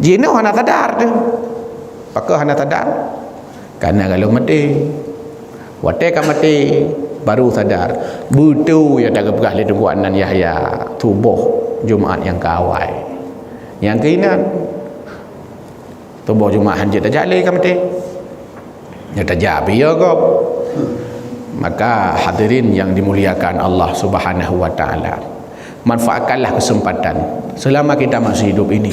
Jina hana tadar tu. Pakah hana tadar. Karena kalau mati, wate kan mati baru sadar. Butuh ya tak berkah le tunggu anan Yahya tubuh Jumaat yang kawai. Yang keinan tubuh Jumaat hanjit tak jale kan mati. Ya tak jabi ya kau. Maka hadirin yang dimuliakan Allah Subhanahu wa taala, manfaatkanlah kesempatan selama kita masih hidup ini,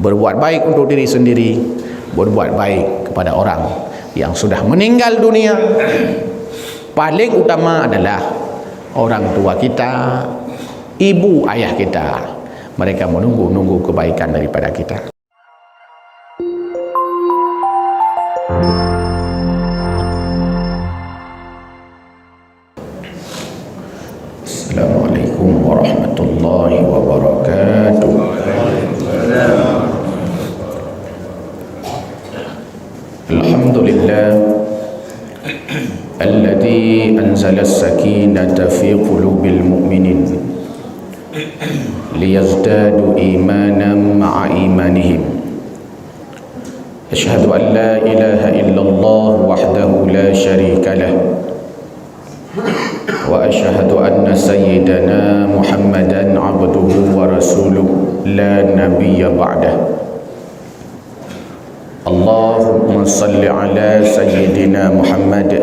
berbuat baik untuk diri sendiri, berbuat baik kepada orang yang sudah meninggal dunia. Paling utama adalah orang tua kita, ibu ayah kita. Mereka menunggu kebaikan daripada kita. Assalamualaikum warahmatullahi wabarakatuh. Alhamdulillah alladzi anzala as-sakinata fi qulubil mu'minin liyazdadu imanan ma'a imanihim. Asyhadu an la ilaha illallah wahdahu la syarika lah wa asyhadu anna sayyidana Muhammadan abduhu wa rasuluh la nabiyya ba'dah. Allahumma salli ala sayyidina Muhammad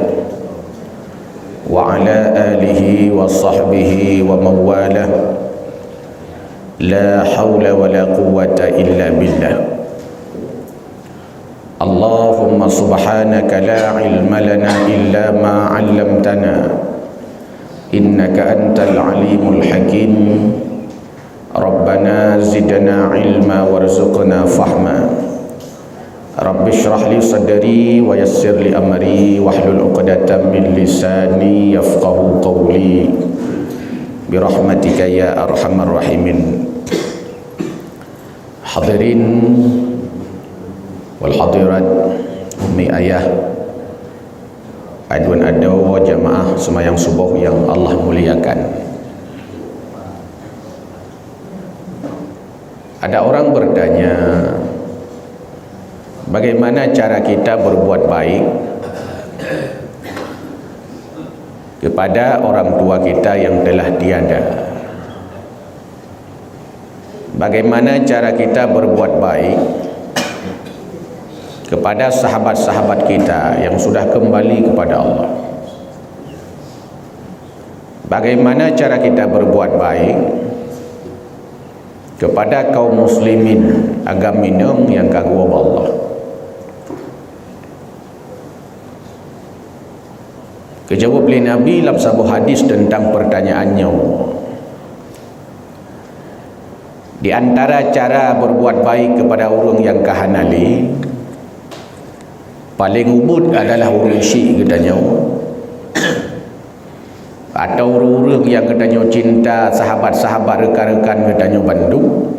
wa ala alihi wa sahbihi wa mawalah. La hawla wa la quwwata illa billah. Allahumma subhanaka la ilma lana illa ma 'allamtana innaka antal alimul hakim. Rabbana zidna ilma warzuqna fahma. Rabbi shrah li sadri wa yassir li amri wahlul 'uqdatam min lisani yafqahu qawli birahmatika ya arhamar rahimin. Hadirin wal hadirat, umi ayah, aduan adaw jamaah semayang subuh yang Allah muliakan. Ada orang bertanya, bagaimana cara kita berbuat baik kepada orang tua kita yang telah tiada? Bagaimana cara kita berbuat baik kepada sahabat-sahabat kita yang sudah kembali kepada Allah? Bagaimana cara kita berbuat baik kepada kaum muslimin agaminum yang kagum Allah? Kejawab oleh Nabi dalam sebuah hadis tentang pertanyaannya. Di antara cara berbuat baik kepada orang yang kahanali, paling ubud adalah orang syik katanya, atau orang yang katanya cinta sahabat-sahabat, rekan-rekan katanya bantu.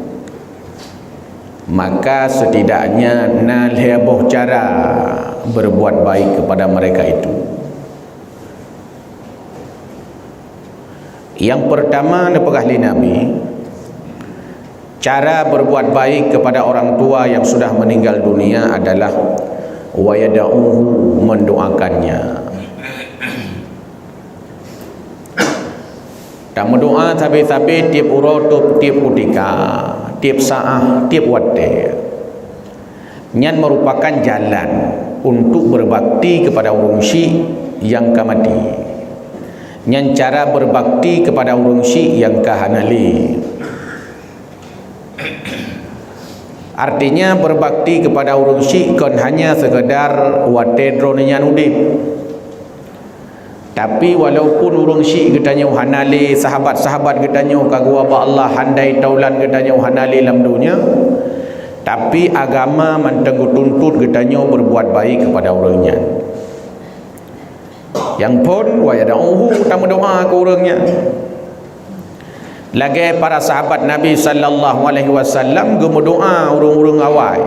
Maka setidaknya nalheboh cara berbuat baik kepada mereka itu. Yang pertama oleh Nabi, cara berbuat baik kepada orang tua yang sudah meninggal dunia adalah wa yad'uhu, mendoakannya. Dan mendoa tapi tiap urotup, tiap utika, tiap saah, tiap wate. Nyan merupakan jalan untuk berbakti kepada orang syik yang kamati. Nyan cara berbakti kepada orang syik yang kahanali. Artinya berbakti kepada orang syik kan hanya sekedar watedron yang udip. Tapi walaupun orang syik katanya hanali, sahabat-sahabat katanya kagua ba Allah handai taulan katanya hanali dalam dunia, tapi agama mantenggu tuntut katanya berbuat baik kepada orangnya. Yang pun wa yad'uhu, tamu doa ke orangnya. Lagi para sahabat Nabi sallallahu alaihi wasallam gemudoa urung-urung awal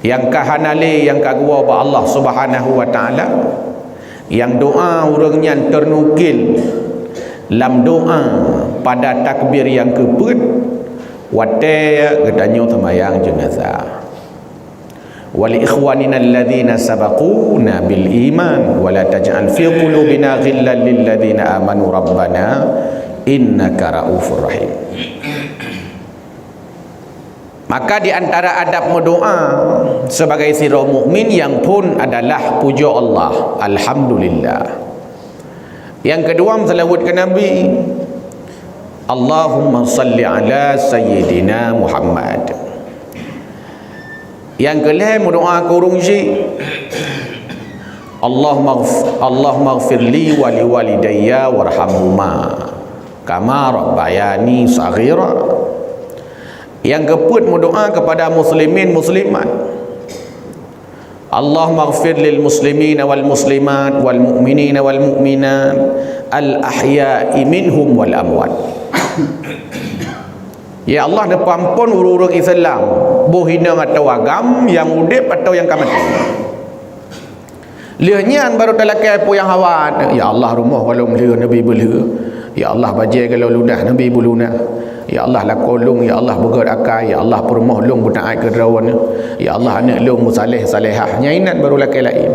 yang kahanali, yang kagua ba Allah Subhanahu wa taala, yang doa urangnya ternukil dalam doa pada takbir yang keempat, Wate katanya sembahyang jenazah. Wali ikhwanina alladhina sabaquna bil iman wa la taj'al fi qulubina ghillan lil ladzina amanu rabbana innaka raufur rahim. Maka di antara adab berdoa sebagai sirah mukmin yang pun adalah puja Allah, alhamdulillah. Yang kedua selawat ke Nabi, Allahumma salli ala sayyidina Muhammad. Yang kelima berdoa kurung syik, Allahumma ighfir li wa li walidayya warhamhuma kama rabbayani saghira. Yang keempat berdoa kepada muslimin muslimat, Allahumma ighfir lil muslimina wal muslimat wal mu'minina wal mu'minat al ahya'i minhum wal amwat. Ya Allah, dia pampun urung-urung Islam, bohina atau agam, yang udip atau yang kamati. Lihatnya baru talakai yang hawat. Ya Allah, rumah kalau melih Nabi belih. Ya Allah, bajai kalau ludah Nabi beluna. Ya Allah, lakolung. Ya Allah, begar akai. Ya Allah, perumah long butaan ke derawan. Ya Allah, anak long musalih salihah. Nyainat baru lakai lain.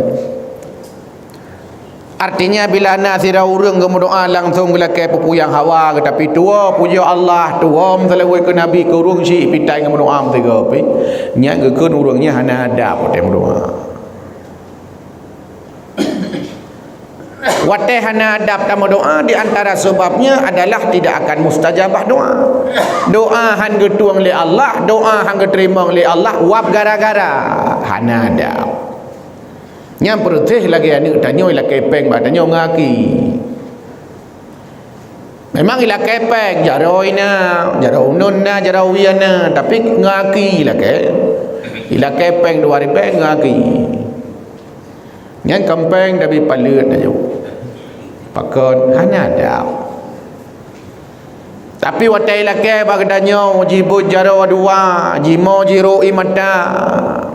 Artinya bila nak sirah urang berdoa langsung lakai pupuyang hawa ke tapi tua puja Allah tua selawat ke Nabi ke urang syik pitai dengan berdoa tiga api nyak gekeun urangnya hana ada potem berdoa. Wate hana adab dalam doa di antara sebabnya adalah tidak akan mustajabah doa. Doa hang getuang li Allah, doa hang terima li Allah wap gara-gara hana adab. Yang pertih lagi anak tanya ila kepeng ba tanya ngaki. Memang ila kepeng jaroina, jarounna, jarawiana tapi ngaki ila ke. Ila kepeng 2000 ngaki. Yang kempeng tapi palut aja. Pakon hana ada. Tapi watai lake bagdanya jibut jaro dua, jimo jiro imata.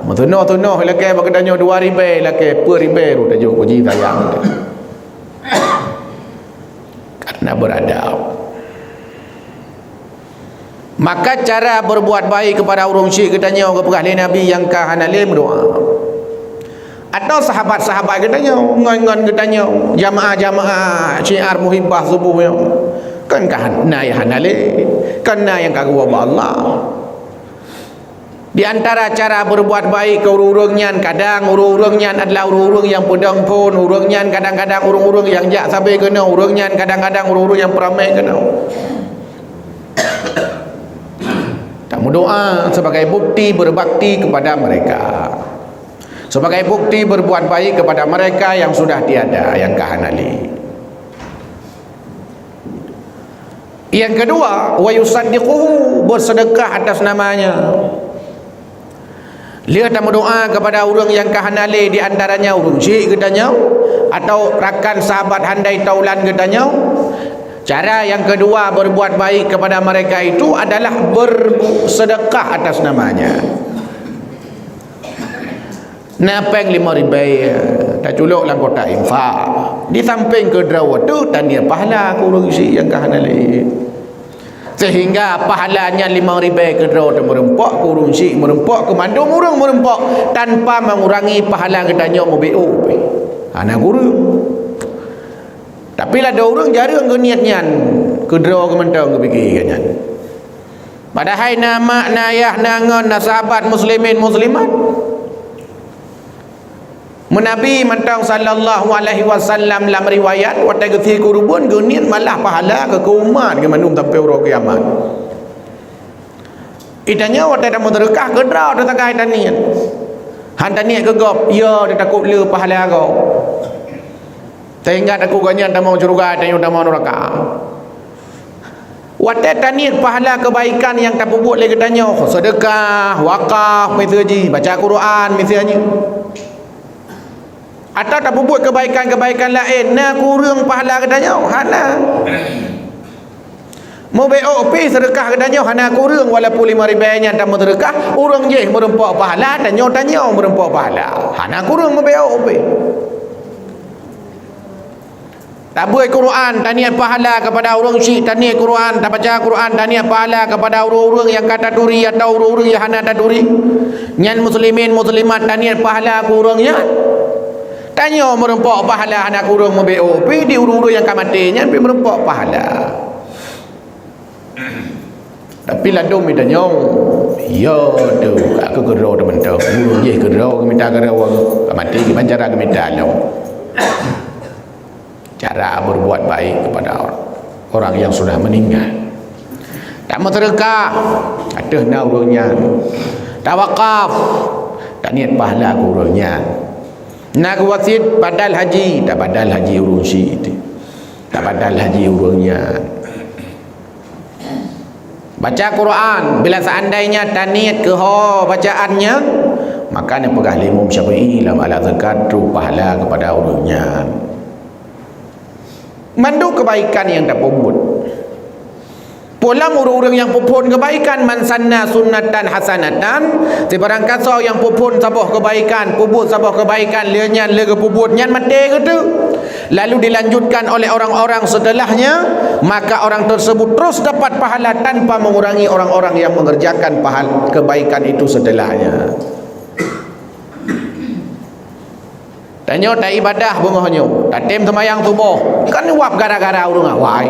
Matuno lake bagdanya 2000 lake per ribe ru tajuk uji tayang. Karena beradab. Maka cara berbuat baik kepada orang syrik katanya kepada Nabi yang kahanale berdoa. Atau sahabat-sahabat katanya ngon katanya jamaah-jamaah syiar muhibbah subuh kan kahana ya hanale kana yang kagum Allah. Di antara cara berbuat baik ke urang-urangnya kadang urang-urangnya adalah urang-urang yang pedang pun urangnya kadang-kadang urang-urang yang jak sampai kena urangnya kadang-kadang urang-urang yang peramai kena. Tak berdoa sebagai bukti berbakti kepada mereka. Sebagai bukti berbuat baik kepada mereka yang sudah tiada yang kahanali. Yang kedua, wa yusaddiquhu bersedekah atas namanya. Lihat dan berdoa kepada orang yang kahanali di antaranya urang syik katanya atau rakan sahabat handai taulan katanya. Cara yang kedua berbuat baik kepada mereka itu adalah bersedekah atas namanya. Napeng 5,000 tak culuk lang kota infak di samping ke derawa tu tanya pahala ku urang isi yang kahanali sehingga pahalanya 5,000 ke derawa tu merempak ku urang isi merempak ke mandung urang merempak tanpa mengurangi pahala katanya mau BO anak guru. Tapi lah ada orang jarang ke niatnya ke derawa ke mentang ke fikirnya padahal nama nayah nangon nasahabat muslimin muslimat Menabi mentang sallallahu alaihi wasallam dalam riwayat waktu geti kurubun geniat malah pahala ke umat ke manum sampai orang kiamat. Itanya waktu dah mudrekah ke drau dah takai tanian. Han tanian ke gop ya dia takut le pahala kau. Sehingga takut ganyan tak mau curuga dan tak mau neraka. Waktu tanian pahala kebaikan yang tak buat lagi tanya sedekah, wakaf, misalnya baca Quran misalnya. Atau tak buat kebaikan-kebaikan lain nak kurang pahala katanya hana mau BOP sedekah katanya hana kurang walaupun 5,000 nya tak sedekah orang je merempak pahala tanya merempak pahala hana kurang mau BOP. Tak buat Quran, tak niat pahala kepada orang syrik, tak niat Quran, tak baca Quran, tak niat pahala kepada orang-orang yang kata duri atau orang-orang yang hana duri. Nyan muslimin muslimat tak niat pahala ke orangnya. Tanya merempak pahala anak orang MBOP di orang-orang yang akan mati, nyan pergi merempak pahala. Tapi ladung minta nyong, ya tu aku gerau teman tu, ye gerau minta gerau mati gimana cara minta lo. Cara berbuat baik kepada orang yang sudah meninggal. Tak mau tereka, ada nak urangnya. Tak wakaf, tak niat pahala urangnya. Nak wasit badal haji, tak badal haji urang syik itu. Tak badal haji urangnya. Baca Quran, bila seandainya tak niat ke bacaannya, maka dia pegah Imam Syafi'i dalam al-zakat tu pahala kepada urangnya. Mandu kebaikan yang tak puput. Pulang orang-orang yang pupun kebaikan, man sanna sunnatan hasanatan, sebarang kasa yang pupun sabah kebaikan, puput sabah kebaikan, lianyan lega puput nyan mati ke tu, lalu dilanjutkan oleh orang-orang setelahnya, maka orang tersebut terus dapat pahala tanpa mengurangi orang-orang yang mengerjakan pahala kebaikan itu setelahnya. Tanya tak ibadah bungohnyo, tak tem semayang subuh, kan wap gara-gara urang awai.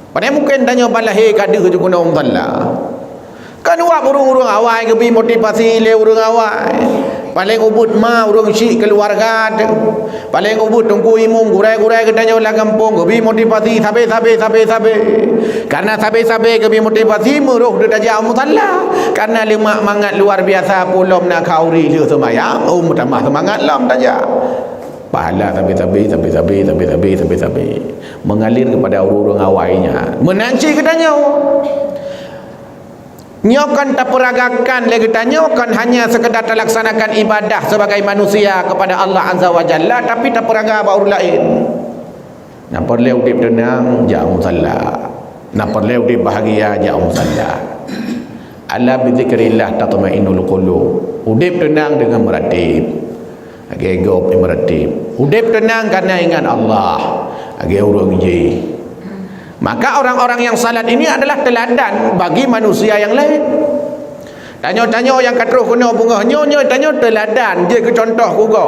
Padahal mungkin tanya balahir kada ke guna umtalla. Kan wap urang-urang awai ke bi motivasi le urang awai. Paling ubud ma urang syik keluarga tu. Paling ubud tunggu imum gurai-gurai ke tanya ulah kampung ke bi motivasi sabe. Karena sabe ke bi motivasi meruh de tajak umtalla. Karena lemak mangat luar biasa pulom nak kauri le semayang, tambah semangat lam tajak. Pahala tapi mengalir kepada orang-orang awainya. Menanci katanya. Nyokan tak peragakan lagi tanya kan hanya sekedar terlaksanakan ibadah sebagai manusia kepada Allah Azza wa Jalla, tapi tak peraga baur lain. Nak perlu udip tenang jauh musalla. Nak perlu udip bahagia jauh musalla. Ala bi zikrillah tatma'innul qulub. Udip tenang dengan meratib. Age gop meratib. Udip tenang karena ingat Allah. Age urang je. Maka orang-orang yang salat ini adalah teladan bagi manusia yang lain. Tanya-tanya yang katruh kena bungahnya, tanya teladan je ke contoh kugo.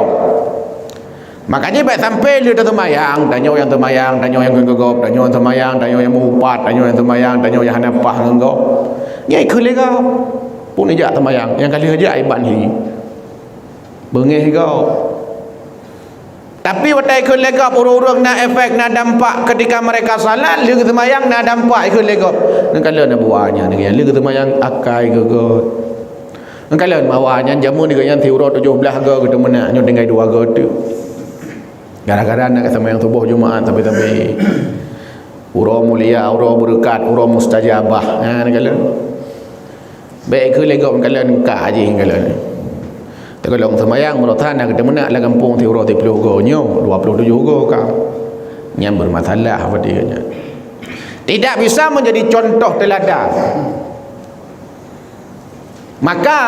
Makanya baik sampai dia tersemayang, tanya yang tersemayang, tanya yang gegop, tanya yang tersemayang, tanya yang mengupat, tanya yang tersemayang, tanya yang hanapah ngenggo. Nyai kelega pun ejak tersemayang, yang kali aja aiban hi. Bengih kau. Tapi watai ikut legap urung-urung nak efek nak dampak ketika mereka salat, dia semayang nak dampak ikut legap. Nak kala nak buahnya ni, dia semayang akai gegot. Nak kala mawanya jamu ni yang tiurut 17 ke kita menak nyo dengan 2 ke tu. Gara-gara nak semayang subuh Jumaat tapi urang mulia, urang berkat, urang mustajabah. Ha nak kala. Baik ikut legap kala nikah aje kala ni. Kalau orang semayang merotan nak kita menak lah kampung tiurau 30 gonyo 27 go kau yang bermasalah apa dia nya. Tidak bisa menjadi contoh teladan. Maka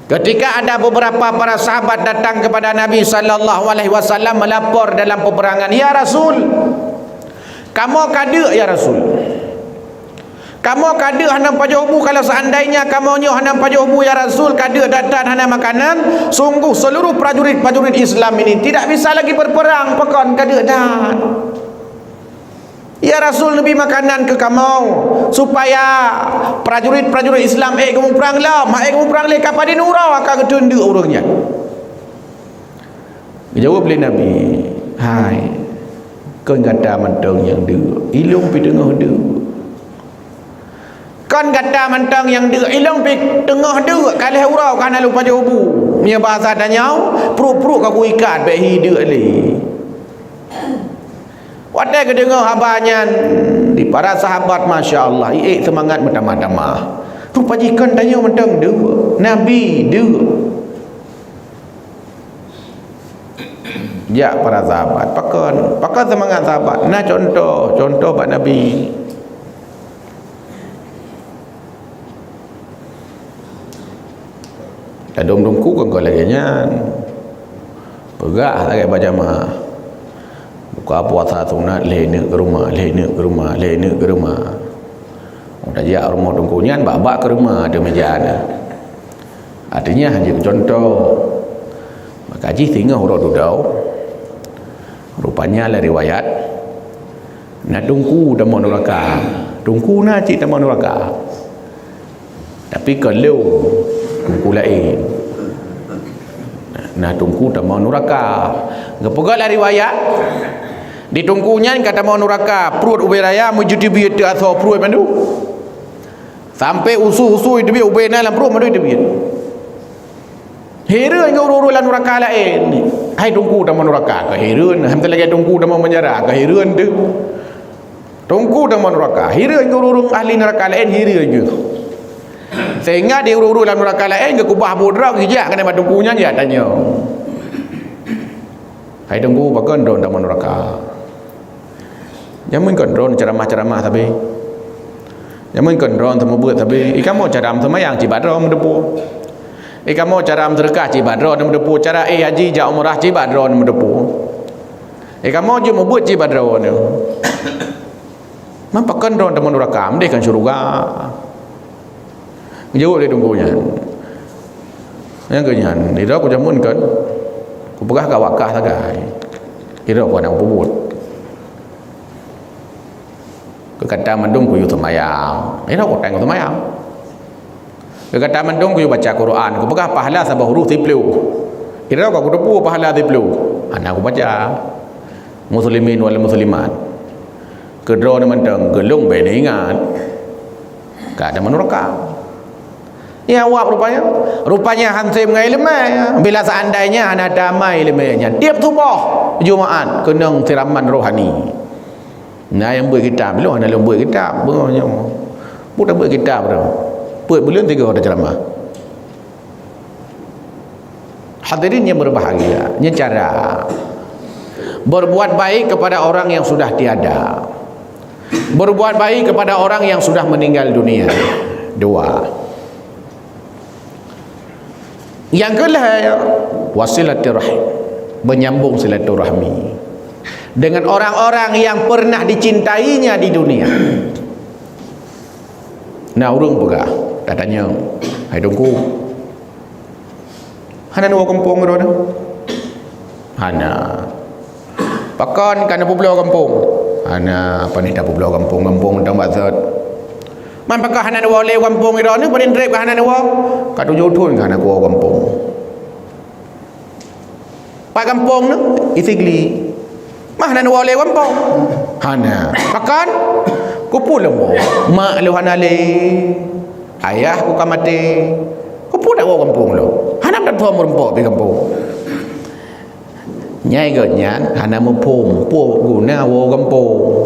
ketika ada beberapa para sahabat datang kepada Nabi sallallahu alaihi wasallam melapor dalam peperangan, ya Rasul, kamu kada ya Rasul, kamu kada hanam pajohmu, kalau seandainya kamu nyoh hanam pajohmu ya Rasul, kada datang hanam makanan, sungguh seluruh prajurit-prajurit Islam ini tidak bisa lagi berperang, pekon kada dan. Ya Rasul, lebih makanan ke kamu supaya prajurit-prajurit Islam kamu perang lah, mak kamu perang le kapan dinurau akan ketunda orangnya. Jawab oleh Nabi, hai kon kata mentang yang dua ilung pi tengah dua. Kan kata mentang yang dia hilang pergi tengah dia kalah urau kan lupa jawabu. Punya bahasa tanya, perut-perut aku ikat baik hidup ni. Wadah ke dengar habanya di para sahabat, Masya Allah, semangat bertambah-tambah. Rupa jikan tanya mentang dia, Nabi dia. Ya para sahabat, pakan semangat sahabat. Nah contoh Pak Nabi. Dong-dongku kan kau lagi nyan. Pegah tak baca jamaah. Buka puasa sunat lena ke rumah, lena ke rumah, lena ke rumah. Dah jak rumah tungkunyan bak-bak ke rumah ada meja ada. Artinya hanya contoh. Maka haji tinggal huruf dudau. Rupanya lah riwayat nak tungku dah mau neraka. Tungku nak cik dah mau neraka. Tapi kalau tungku lain. Nah tungku dah mau neraka. Ngepegaklah riwayat di tungkunya kata mau neraka perut ubay raya mujudi biut atau perut mandu. Sampai usu-usu itu biar ubay dalam perut mandu itu biar. Heran ke urut-urut lan neraka lain. Hai tungku dah mau neraka ke heran. Hamta lagi tungku dah mau menjara ke heran tu. Tungku dah mau neraka. Heran ke urut-urut ahli neraka lain heran je. Sehingga dia urut-urut lan neraka lain ke kubah bodrak hijak kena mat tungkunya dia tanya. Hai tungku bakon don dah mau neraka. Jamun kon ceramah-ceramah tapi. Jamun kon temu buat tapi ikan mau caram semayang cibat ro mendepu. Kamu cara sedekah cibadro nama depu, cara haji jak umrah cibadro nama depu. Kamu je mau buat cibadro ni. Mampakan ron teman neraka, dia kan syurga. Jauh dia tunggunya. Yang kenyan, dia aku jamun kan. Ku pegah ka wakah sagai. Kira aku nak bubut. Kekata mandung ku yu semayang. Ini aku tengok semayang. Kekata mandung ku baca Quran, ku pegah pahala sabah huruf 10. Kira aku depu pahala 10. Anak aku baca muslimin wal muslimat. Kedro ni mandung gelung be ni ingat. Ka ada neraka. Ya awak rupanya hansim ngai lemai. Bila seandainya ana damai lemainya tiap subuh Jumaat kena siraman rohani. Nah yang buat kitab belum ana buat kitab benarnya. Budak buat kitab dah. Buat belum 3 orang ceramah. Hadirin yang berbahagia, ini cara berbuat baik kepada orang yang sudah tiada. Berbuat baik kepada orang yang sudah meninggal dunia. 2. Yang kedua, wasilaturrahim, menyambung silaturahmi dengan orang-orang yang pernah dicintainya di dunia. Nah urung pegah katanya, hai dongku hana nuwa kampung ro hana pakon kana pulau kampung hana panita pulau kampung tang bazat man pakah hana nuwa le kampung ro ni panin rep hana nuwa katu jodhun hana ko kampung pak kampung nu isigli mah hana nuwa le kampung hana pakon kupu lemo mak lu hana le ayah ku kamate kupu dak wo kampung lo hanam dak thom rempok pi kampung nyai ge nyan hanam pum pu guna wo kampung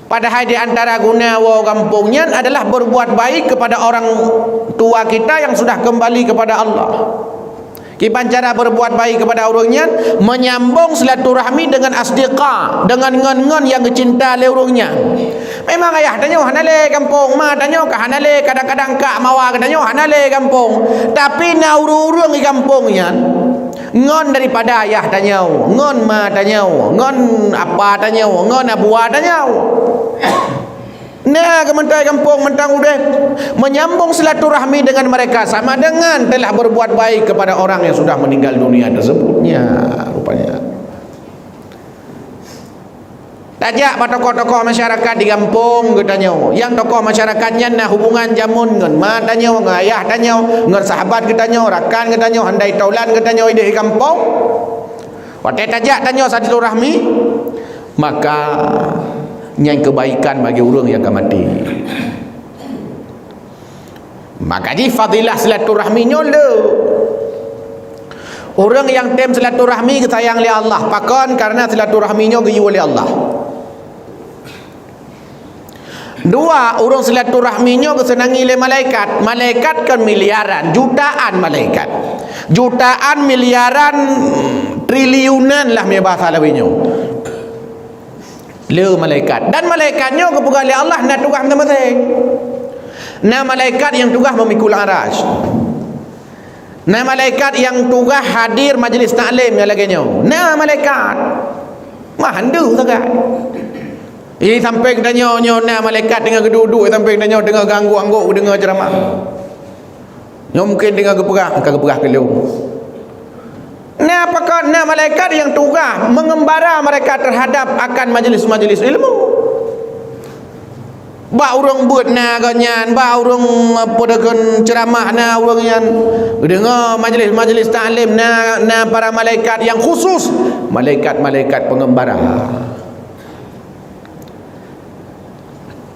padahal di antara guna wo kampungnya adalah berbuat baik kepada orang tua kita yang sudah kembali kepada Allah. Kipan cara berbuat baik kepada orangnya, menyambung silaturahmi dengan asdiqa, dengan ngon-ngon yang cinta le orangnya. Memang ayah tanya hanale kampung, mak tanya ka hanale, kadang-kadang kak mawa tanya hanale kampung. Tapi na urung di kampungnya ngon daripada ayah tanya, ngon ma tanya, ngon apa tanya, ngon abua tanya. Nah, kementai kampung mentang udah menyambung silaturahmi dengan mereka sama dengan telah berbuat baik kepada orang yang sudah meninggal dunia tersebutnya rupanya. Tajak pada tokoh-tokoh masyarakat di kampung katanya, yang tokoh masyarakatnya nah hubungan jamun ngan ma tanya, ngan ayah tanya, ngan sahabat katanya, rakan katanya, handai taulan katanya di kampung. Waktu tajak tanya silaturahmi, maka yang kebaikan bagi orang yang akan mati. Maka di fadilah silaturahminya le. Orang yang tem silaturahmi sayang oleh Allah, pakon karena silaturahminya geyu oleh Allah. 2, orang silaturahminya kesenangi oleh malaikat. Malaikat kan miliaran, jutaan malaikat. Jutaan, miliaran, triliunan lah punya bahasa lainnya. Le malaikat dan malaikatnya kepegang oleh Allah nak tugas sama-sama. Nah malaikat yang tugas memikul arasy. Nah malaikat yang tugas hadir majlis taklim yang lagi nyo. Nah malaikat mahandu sangat. Ini sampai tanya nah malaikat dengan duduk sampai tanya dengan ganggu angguk dengar ceramah. Nyo mungkin dengan keperah kelu. Nah apakah nah malaikat yang tugas mengembara mereka terhadap akan majlis-majlis ilmu. Ba urang buat na ganyan, ba urang podakan ceramah na urang yan dengar majlis-majlis taklim na para malaikat yang khusus, malaikat-malaikat pengembara.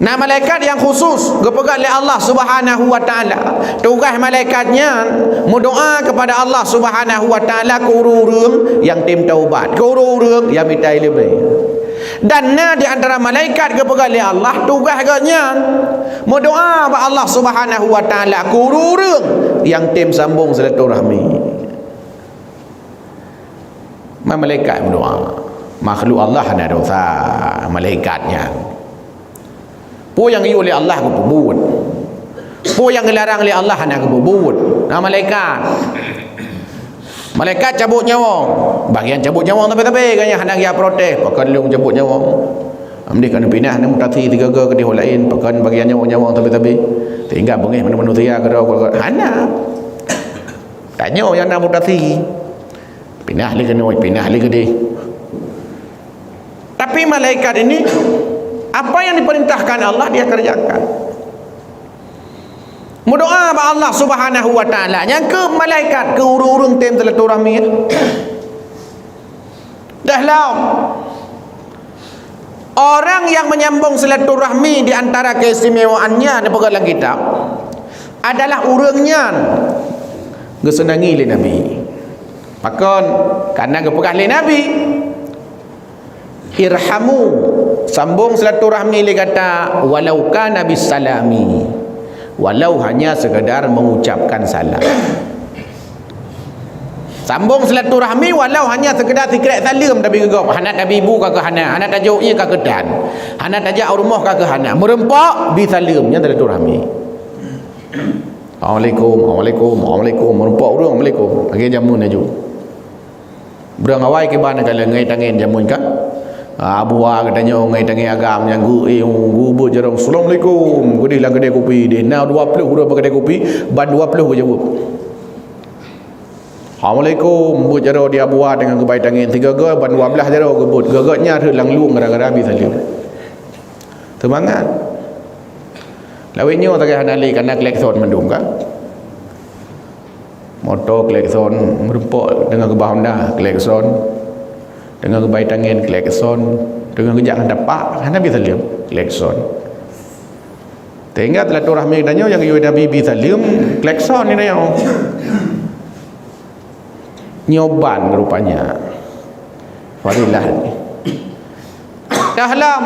Nah malaikat yang khusus kepada Allah Subhanahu wa taala. Tugas malaikatnya berdoa kepada Allah Subhanahu wa taala kururung yang tim taubat, kururung yang minta ilmu. Dan di antara malaikat kepada Allah tugasnya berdoa kepada Allah Subhanahu wa taala kururung yang tim sambung silaturahmi. Malaikat berdoa. Makhluk Allah ada dosa, malaikatnya. Po yang iu oleh Allah ke buat. Po yang dilarang oleh Allah nak buat. Nah malaikat. Malaikat cabut nyawa. Bagian cabut nyawa tapi kan yang hendak dia protes, pakan lung cabut nyawa. Ambil kena pindah nak mutasi tiga ke dia lain, pakan bagian nyawa tapi tinggal bengih mana manusia ke hana. Tanya yang nak mutasi. Pindah lagi kena pindah lagi dia. Tapi malaikat ini apa yang diperintahkan Allah dia kerjakan. Berdoa kepada Allah Subhanahu wa taala yang ke malaikat ke urung-urung tim silaturahmi. Dahlah orang yang menyambung silaturahmi di antara keistimewaannya dalam kitab adalah urangnya gesenangi oleh Nabi. Pakon karena kepegah oleh Nabi irhamu sambung silaturahmi le kata walau kana bisalami, walau hanya sekadar mengucapkan salam. Sambung silaturahmi walau hanya sekadar tikrat salam tapi gegap hanat nabi ibu ka hana, hanat tajuknya ka kedan, hanat tajak rumah ka hana, merempak bi salamnya silaturahmi. Assalamualaikum merempak urang Assalamualaikum bagi jamun aju berang awai ke bana kala ngai tangen jamun ka abua katanya ngai tangen agam yang gu jarang Assalamualaikum gudi lah kedai kopi dia na 20 huruf kedai kopi ban 20 ke jawab Assalamualaikum bu jaro dia buat dengan kebaik tangan 3 ge ban 12 jaro gebut gegotnya tu langlung gara-gara habis salim semangat lawinyo tak hanali kana klekson mendung ka motor klekson merempok dengan kebah Honda klekson dengan kebaik tangan klekson dengan kejak dapak hana habis salim klekson tengah silaturahmi danyo yang yu Nabi bi salim klekson ni yo nyoban rupanya fadilah ni dahlam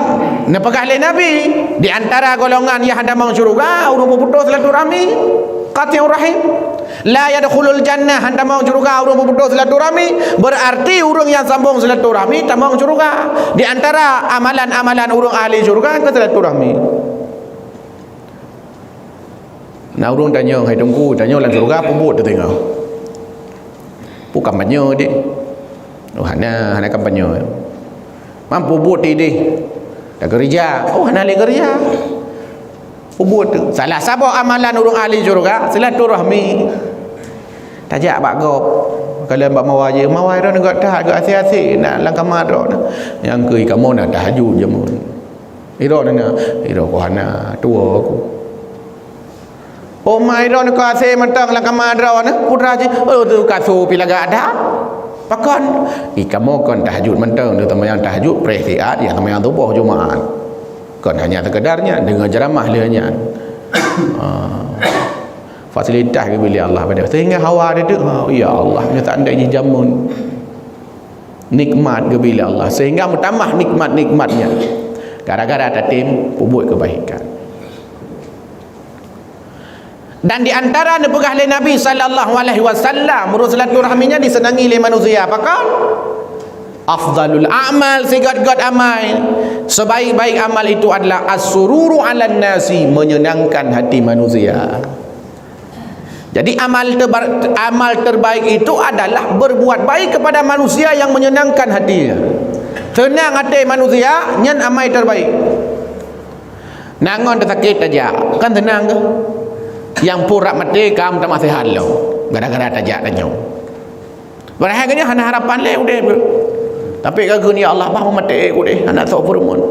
nepegah le Nabi di antara golongan yang ada masuk syurga urang putus silaturahmi qati'ur rahim la yadkhulul jannah handa masuk syurga urang putus silaturahmi berarti urang yang sambung silaturahmi tak masuk syurga di antara amalan-amalan urang ahli syurga ke silaturahmi. Nah urang tanya hai tunggu tanya lan syurga pembut tu tengok bukan kampanye dia. Oh hana kampanye. Mampu buat dia. Dah kerja. Oh hana le kerja. Buat tu. Salah sabak amalan orang ahli syurga silaturahmi. Tajak bak gop. Kalau mbak mawai je, mawai dah negak dah agak asyik-asyik nak langkah madrak dah. Yang ke kamu nak tahajud je mun. Ira nana, ira ko hana tua aku. Oh mai ron ko ase mentang la kamadra na putra je oh tu kaso pilaga ada pakon kamu kon tahajud mentang tu tamayang tahajud presiat yang tamayang tubuh Jumaat kon hanya sekedarnya dengan ceramah lehnya fasilitas ke bila Allah pada sehingga hawa dia tu ya Allah nya tak andai jamun nikmat ke bila Allah sehingga bertambah nikmat-nikmatnya gara-gara ada tim buat kebaikan. Dan di antara nepegah oleh Nabi sallallahu alaihi wasallam silaturahminya disenangi oleh manusia apakah? Afdalul a'mal segat-gat amal sebaik-baik amal itu adalah as-sururu 'alan nasi menyenangkan hati manusia. Jadi amal terbaik itu adalah berbuat baik kepada manusia yang menyenangkan hatinya. Tenang hati manusia, nyan amal terbaik. Nangon sakit aja, kan tenang ke? Yang pura mati kamu tak masih halau. Gara-gara tajak tanya. Berharganya hana harapan le udah. Tapi kalau ni Allah bah mati udah, anak tak perumun.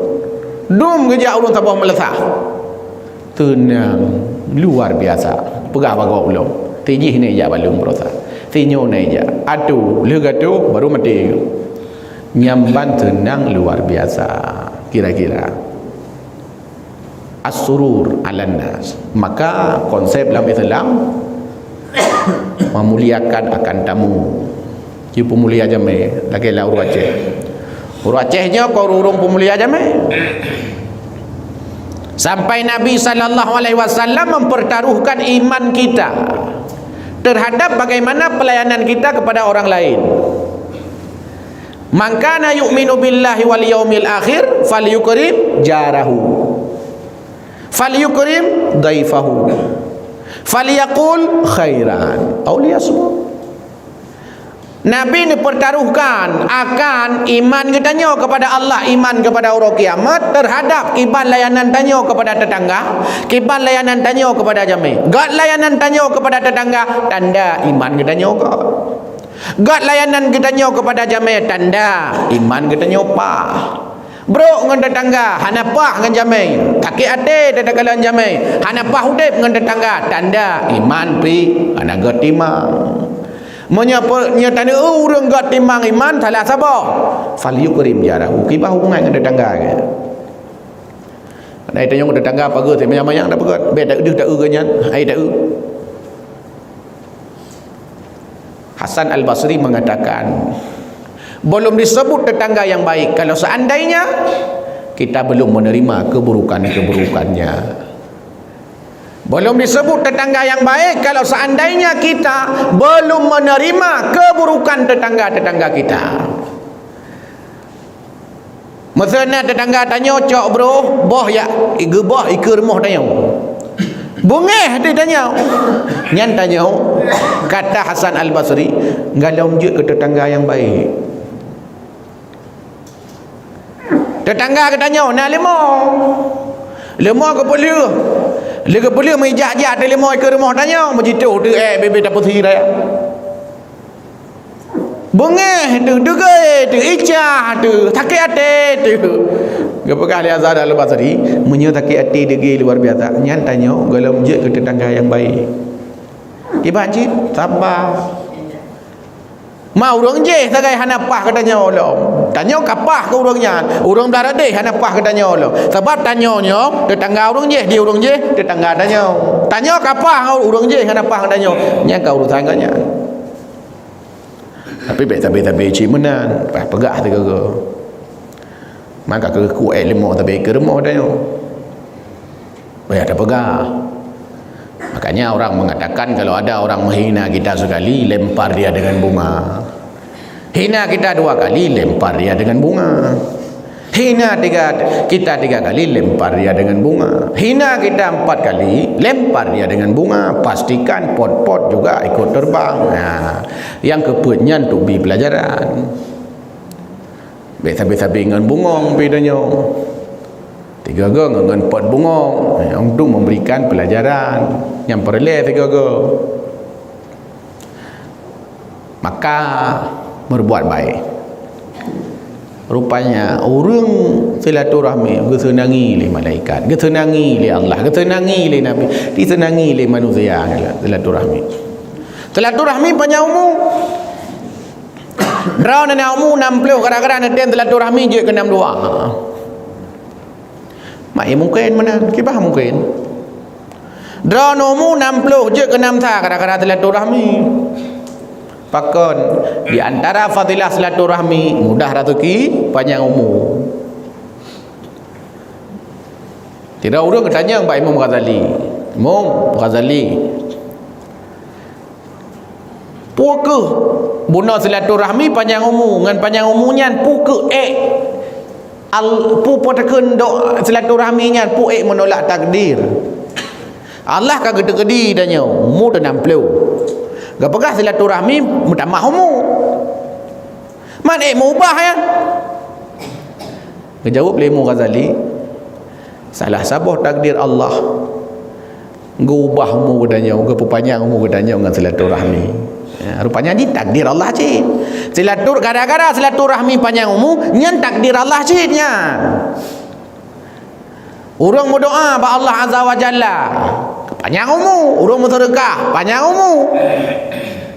Dum kerja urun tabah melesah. Tenang, luar biasa. Pegah bagau belum. Tijih ni je balung berosa. Tinyo ni je. Adu, lega tu baru mati. Nyamban tenang luar biasa. Kira-kira. As-surur 'alan nas. Maka konsep dalam Islam memuliakan akan tamu. Ji pemulia jame, lagi lah urut Aceh. Urut Acehnya kau urung pemulia jame. Sampai Nabi SAW mempertaruhkan iman kita terhadap bagaimana pelayanan kita kepada orang lain. Man kana yu'minu billahi wal yaumil akhir falyukrim jarahu, falyukrim daifahu, falyaqul khairan aw liyasmut. Nabi ni pertaruhkan akan iman katanya kepada Allah, iman kepada hari kiamat terhadap kiban layanan tanya kepada tetangga, kiban layanan tanya kepada jami. Gad layanan tanya kepada tetangga, tanda iman katanya ke. Gad layanan katanya kepada jami, tanda iman katanya apa. Bro dengan tetangga, hanapah dengan jami. Kaki ate tetangga jami, hanapah udip dengan tetangga, tanda iman pi anaga timang. Menyapa tanda urang gat timang iman salah sabar. Falyukrim jarahu, kibah hubungan dengan tetangga ke. Nai tanya dengan tetangga apa ke, mayang-mayang dah pegat. Bet tak tak urangnya, ai tak. Hasan Al-Basri mengatakan, belum disebut tetangga yang baik kalau seandainya kita belum menerima keburukan-keburukannya. Belum disebut tetangga yang baik kalau seandainya kita belum menerima keburukan tetangga-tetangga kita. Misalnya tetangga tanya, "Cok bro, boh ya boh ikut rumah tanya." Bungeh dia tanya. Nyan tanya, kata Hasan Al-Basri, "Galau je ke tetangga yang baik." Tetangga katanya, "Nak lemah. Lemah ke boleh?" Lega boleh menjak-jak di lemah ke rumah tanya, begitu tu bebe tak putih dah. Bengeh tu dugai tu icah tu sakit hati tu. Gapo kali Azhar Al-Basri menyatakan hati degi luar biasa. Nyan tanya galam je ke tetangga yang baik. Kiban ji sabar. Mau urang je sagai hanapah katanya Allah. Tanya kapah ke urangnya. Urang darah deh hanapah katanya Allah. Sebab tanyanya tetangga urang je, dia urang je, tetangga tanya. Tanya kapah urang je hanapah katanya. Nya kau urusan katanya. Tapi bet-bet cimenan, pas pegah tu ke. Maka ke kuat lemah tapi ke remah tanya. Banyak ada pegah. Makanya orang mengatakan kalau ada orang menghina kita sekali, lempar dia dengan bunga. Hina kita 2 kali, lempar dia dengan bunga. Hina kita 3 kali, lempar dia dengan bunga. Hina kita 4 kali, lempar dia dengan bunga. Pastikan pot-pot juga ikut terbang. Nah, yang keputnya untuk beri pelajaran. Biasa-biasa dengan bungong bedanya. 3 dengan pot bungong untuk memberikan pelajaran yang perlu 3 maka berbuat baik. Rupanya orang silaturahmi kesenangi oleh malaikat, kesenangi oleh Allah, kesenangi oleh Nabi, disenangi oleh manusia. Silaturahmi panjang umur. Rau nak umur 60 kadang-kadang ada silaturahmi je ke 62. Mak mungkin mana? Kibah mungkin. Dra nomu 60 je ke 6 tahun kadang-kadang silaturahmi. Pakon di antara fadilah silaturahmi mudah rezeki, panjang umur. Tidak orang tanya Pak Imam Ghazali. Imam Ghazali. Puke buna silaturahmi panjang umur, ngan panjang umurnya puke pu potakeun dok silaturahminya pu menolak takdir. Allah ka gede-gede danyo mu tanam pleu gapagah silaturahmi mutamah mu man mubah ya ngejawab Imam Ghazali salah sabah takdir Allah ngubah mu danyo gapupanjang mu danyo dengan silaturahmi ya, rupanya ni takdir Allah cik gara-gara silaturahmi panjang mu nyan takdir Allah cik nya urang berdoa ba Allah Azza wa Jalla panjang umur, urang bersedekah panjang umur.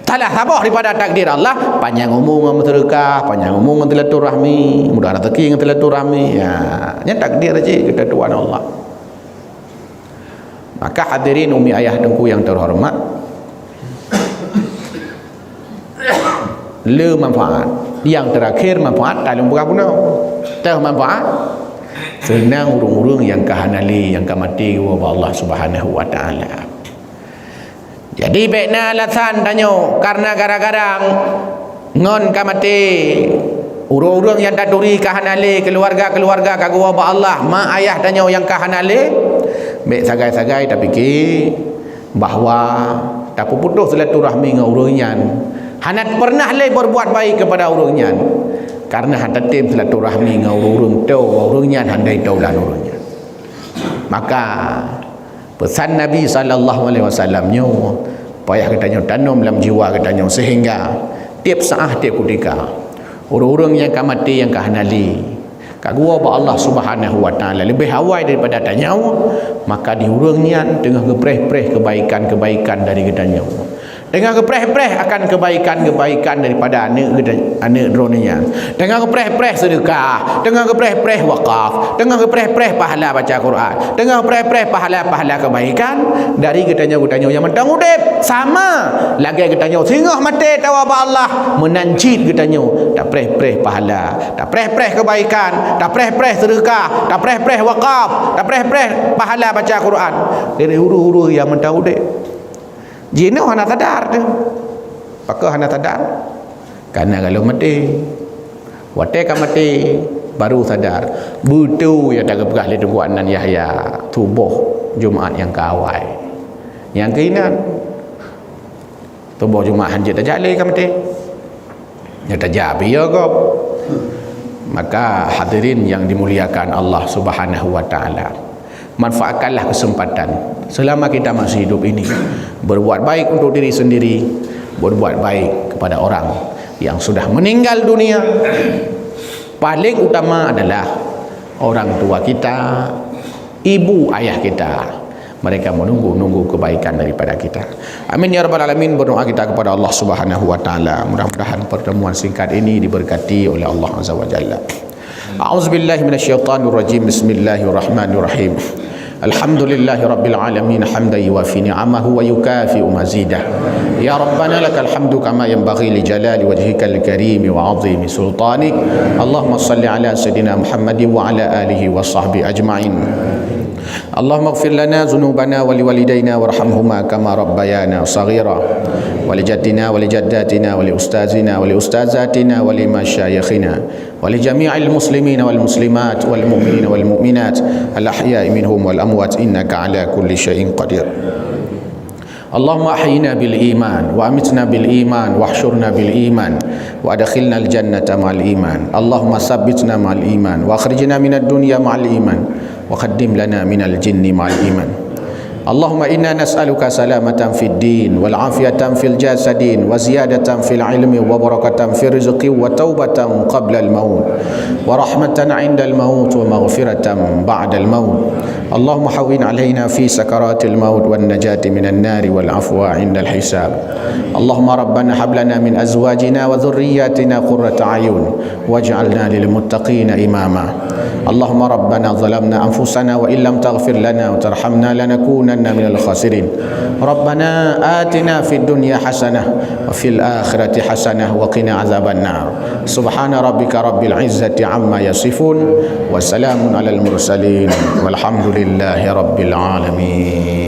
Salah sabah daripada takdir Allah, panjang umur dengan bersedekah, panjang umur dengan silaturahmi, mudah rezeki dengan silaturahmi. Ya, nya takdir aja kita Tuhan Allah. Maka hadirin umi ayah dengku yang terhormat, le manfaat. Yang terakhir manfaat dalam bukan guna. Tahu manfaat? Senang urung-urung yang kahanali yang kamati wa Allah Subhanahu wa taala. Jadi bekna alasan tanyo karena gara-gara ngon kamati urung-urung yang daduri kahanali keluarga-keluarga kagua ba Allah ma ayah tanyo yang kahanali bek sagai-sagai tapi ki bahwa tak putus silaturahmi dengan urungnyan hanat pernah le berbuat baik kepada urungnyan karena hantar tim silaturahmi dengan urung tau urungnya handai tau dan urungnya. Maka pesan Nabi SAW nyo payah katanya tanam dalam jiwa katanya sehingga tiap saat tiap ketika urung-urung yang kamati yang kahanali kagua ba Allah Subhanahu wa taala lebih awal daripada tanya maka diurungnya dengan gepreh-preh kebaikan-kebaikan dari katanya dengan kepreh-preh akan kebaikan-kebaikan daripada anak droninya dengan kepreh-preh sedekah dengan kepreh-preh wakaf dengan kepreh-preh pahala baca Quran dengan kepreh-preh pahala-pahala kebaikan dari ketanya yang mentang udip sama lagi ketanya singgah mati tawa ba Allah menancit ketanya tak preh-preh pahala tak preh-preh kebaikan tak preh-preh sedekah tak preh-preh wakaf tak preh-preh pahala baca Quran dari huru-huru yang mentang udip jino hana sadar tu. Pakah hana sadar? Karena kalau mati, wate kan mati baru sadar. Butuh ya tak pegah le tunggu anan Yahya tubuh Jumaat yang kawai. Yang keinan tubuh Jumaat hanjit tak jale kan mati. Ya tak jabi ya kau. Maka hadirin yang dimuliakan Allah Subhanahu wa taala, manfaatkanlah kesempatan selama kita masih hidup ini berbuat baik untuk diri sendiri, berbuat baik kepada orang yang sudah meninggal dunia. Paling utama adalah orang tua kita, ibu ayah kita. Mereka menunggu kebaikan daripada kita. Amin ya rabbal alamin. Berdoa kita kepada Allah Subhanahu wa taala, mudah-mudahan pertemuan singkat ini diberkati oleh Allah Azza wa Jalla. A'udzubillahi minasyaitonir rajim. Bismillahirrahmanirrahim. Alhamdulillahi rabbil alamin hamdan yuwafi ni'amahu wa yukafi'u mazidah. Ya Rabbana lakal hamdu kama yanbaghi li jalali wajhikal karim wa 'azimi sultanik. Allahumma salli ala sayidina Muhammadin wa ala alihi wa sahbihi ajma'in. Allahumma ighfir lana dhunubana wa liwalidayna warhamhuma kama rabbayana saghira wa li jaddina wa li jaddatina wa li ustazina wa li ustazatina wa li masyayikhina wa li jami'il muslimina wal muslimat wal mu'minina wal mu'minat al ahya'i minhum wal amwat innaka ala kulli syai'in qadir. Allahumma ahyina bil iman wa amitna bil iman wa ahsyurna bil iman wa adkhilna al jannata ma'al iman. Allahumma sabbitna ma'al iman wa akhrijna minad dunya ma'al iman wa qaddim lana minal jinni ma'al iman. Allahumma inna nas'aluka salamatan fid din wal afiyatan fil jasadin wa ziyadatan fil ilmi wa barakatan fil rizqi wa taubatan qabla al maut wa rahmatan 'inda al maut wa maghfiratan ba'da al maut. Allahumma hawwin 'alaina fi sakaratil maut wan najati minan nari wal afwa 'inda al hisab. Allahumma rabbana hab lana min azwajina wa dhurriyyatina qurrata a'yun waj'alna lil muttaqina imama. Allahumma rabbana zalamna anfusana wa illam taghfir lana wa tarhamna lanakunanna minal khasirin. Rabbana atina fid dunya hasanah wa fil akhirati hasanah wa qina azaban nar. Subhana rabbika rabbil izzati amma yasifun wa salamun alal mursalin walhamdulillahi rabbil alamin.